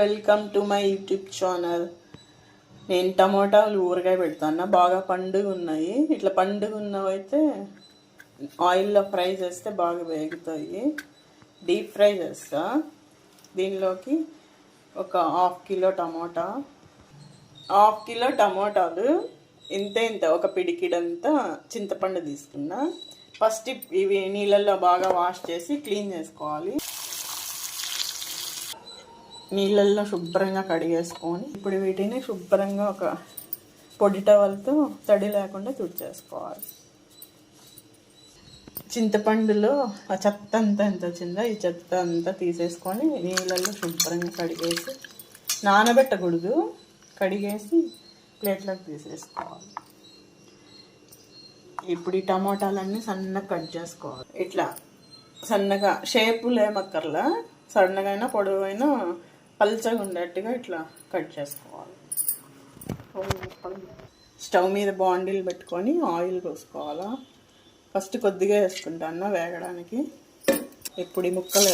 Welcome to my YouTube channel. నేను టమోటాలు ఊరగాయ పెడతాను. బాగా పండుగ ఉన్నాయి. ఇట్లా పండుగ ఉన్నవైతే ఆయిల్లో ఫ్రై చేస్తే బాగా వేగుతాయి. డీప్ ఫ్రై చేస్తా. దీనిలోకి ఒక హాఫ్ కిలో టమోటాలు ఇంత ఒక పిడికిడంతా చింతపండు తీసుకున్నా. ఫస్ట్ ఇవి నీళ్ళల్లో బాగా వాష్ చేసి క్లీన్ చేసుకోవాలి. నీళ్ళల్లో శుభ్రంగా కడిగేసుకొని ఇప్పుడు వీటిని శుభ్రంగా ఒక పొడి టవల్తో తడి లేకుండా తుడిచేసుకోవాలి. చింతపండులో ఆ చెత్త అంతా ఎంత వచ్చిందో ఈ చెత్త అంతా తీసేసుకొని నీళ్ళల్లో శుభ్రంగా కడిగేసి నానబెట్టకూడదు, కడిగేసి ప్లేట్లోకి తీసేసుకోవాలి. ఇప్పుడు ఈ టమోటాలన్నీ సన్నగా కట్ చేసుకోవాలి. ఇట్లా సన్నగా షేపులు ఏమక్కర్లా, సన్నగైనా పొడవైనా పల్చగా ఉండేట్టుగా ఇట్లా కట్ చేసుకోవాలి. స్టవ్ మీద బాండిల్ పెట్టుకొని ఆయిల్ పోసుకోవాలా. ఫస్ట్ కొద్దిగా వేసుకుంటాను వేగడానికి. ఇప్పుడు ఈ ముక్కలు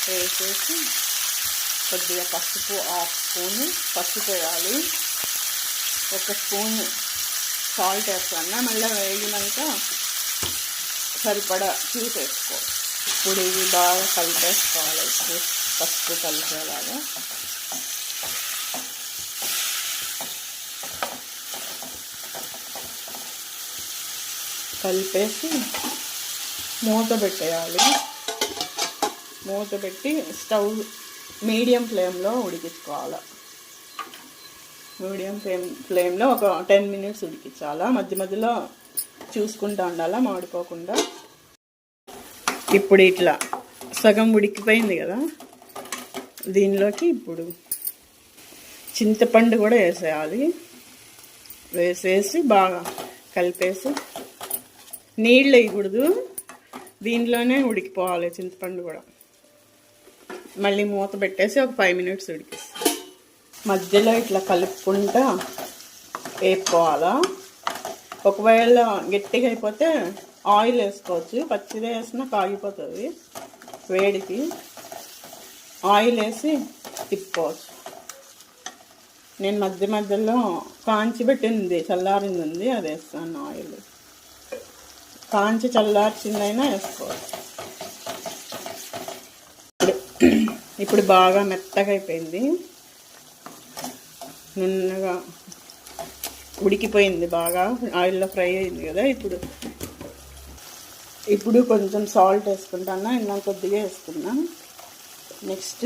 వేసేసి కొద్దిగా పసుపు, హాఫ్ స్పూన్ పసుపు వేయాలి. ఒక స్పూన్ సాల్ట్ వేస్తాను. మళ్ళీ వేగినాక సరిపడా చూసేసుకోవాలి. ఇప్పుడు ఇవి బాగా కలిపేసుకోవాలి. పసుపు కలిపేలాగా కలిపేసి మూత పెట్టేయాలి. మూత పెట్టి స్టవ్ మీడియం ఫ్లేమ్లో ఉడికించుకోవాలి. మీడియం ఫ్లేమ్లో ఒక 10 మినిట్స్ ఉడికించాలా. మధ్య మధ్యలో చూసుకుంటూ ఉండాలా మాడిపోకుండా. ఇప్పుడు ఇట్లా సగం ఉడికిపోయింది కదా, దీనిలోకి ఇప్పుడు చింతపండు కూడా వేసేయాలి. వేసేసి బాగా కలిపేసి నీళ్ళు వేయకూడదు, దీంట్లోనే ఉడికిపోవాలి చింతపండు కూడా. మళ్ళీ మూత పెట్టేసి ఒక 5 మినిట్స్ ఉడికిస్తాం. మధ్యలో ఇట్లా కలుపుకుంటా వేపుకోవాలా. ఒకవేళ గట్టిగా అయిపోతే ఆయిల్ వేసుకోవచ్చు, పచ్చిదే వేసినా కాగిపోతుంది. వేడికి ఆయిల్ వేసి తిప్పుకోవచ్చు. నేను మధ్య మధ్యలో కాంచి పెట్టింది చల్లారింది ఉంది, అది వేస్తాను. ఆయిల్ కాంచి చల్లార్చిందైనా వేసుకోవచ్చు. ఇప్పుడు బాగా మెత్తగా అయిపోయింది, నున్నగా ఉడికిపోయింది, బాగా ఆయిల్లో ఫ్రై అయింది కదా. ఇప్పుడు కొంచెం సాల్ట్ వేసుకుంటాను. ఇందాక కొద్దిగా వేసుకున్నా. నెక్స్ట్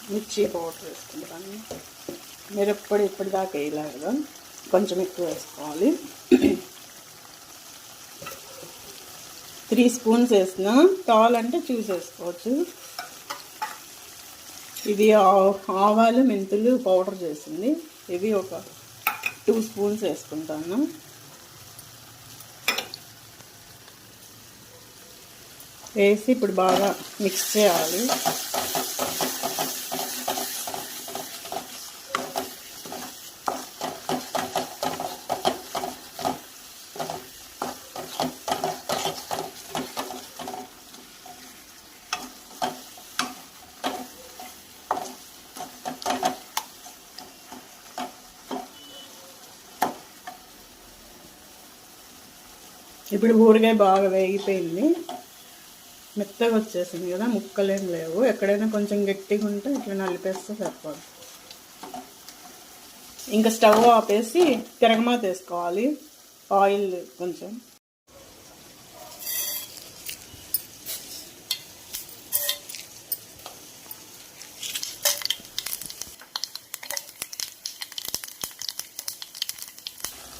మిర్చి పౌడర్ వేసుకుంటాను. మిరప్పొడి ఇప్పటిదాకా వేయలేదు కదా, కొంచెం ఎక్కువ వేసుకోవాలి. 3 స్పూన్స్ వేసిన, కావాలంటే చూసేసుకోవచ్చు. ఇది ఆవాలు మెంతులు పౌడర్ చేసింది, ఇవి ఒక 2 స్పూన్స్ వేసుకుంటాను. వేసి ఇప్పుడు బాగా మిక్స్ చేయాలి. ఇప్పుడు ఊరగాయ బాగా వేగిపోయింది, మెత్తగా వచ్చేసింది కదా, ముక్కలేం లేవు. ఎక్కడైనా కొంచెం గట్టిగా ఉంటే ఇట్లా నలిపేస్తే సరిపోదు. ఇంకా స్టవ్ ఆపేసి తిరగమాత వేసుకోవాలి. ఆయిల్ కొంచెం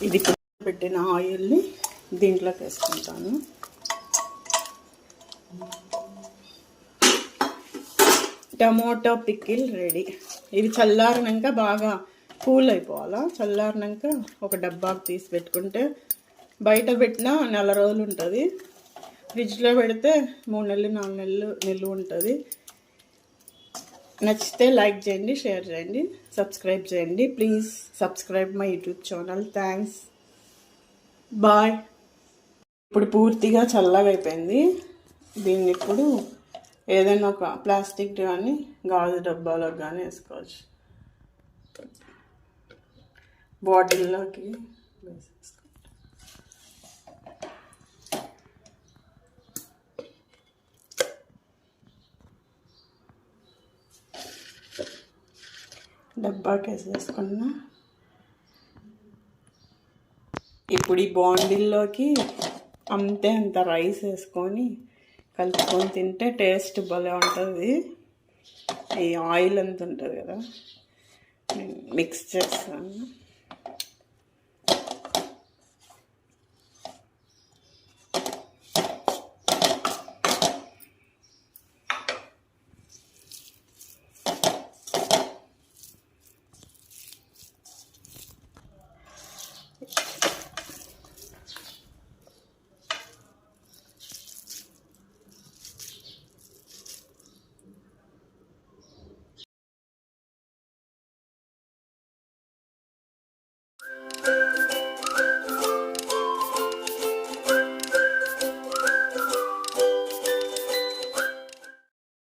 ఇది పెట్టిన ఆయిల్ని దీంట్లోకి వేసుకుంటాను. Tomato pickle ready. ఇది చల్లారినాక బాగా కూల్ అయిపోవాలా. చల్లారినాక ఒక డబ్బాకి తీసి పెట్టుకుంటే బయట పెట్టినా 4 రోజులు ఉంటుంది. ఫ్రిడ్జ్లో పెడితే 3 నెలలు 4 నెలలు నిల్వ ఉంటుంది. నచ్చితే లైక్ చేయండి, షేర్ చేయండి, సబ్స్క్రైబ్ చేయండి. Please subscribe my YouTube channel. Thanks, bye. ఇప్పుడు పూర్తిగా చల్లగా అయిపోయింది. దీన్ని ఇప్పుడు ఏదైనా ఒక ప్లాస్టిక్ కానీ గాజు డబ్బాలోకి కానీ వేసుకోవచ్చు. బాటిల్లోకి వేసేసుకో. డబ్బాకి వేసేసుకున్నా. ఇప్పుడు ఈ బాండిల్లోకి అంత రైస్ వేసుకొని కలుపుకొని తింటే టేస్ట్ భలే ఉంటుంది. ఈ ఆయిల్ అంత ఉంటుంది కదా, మిక్స్ చేస్తాను.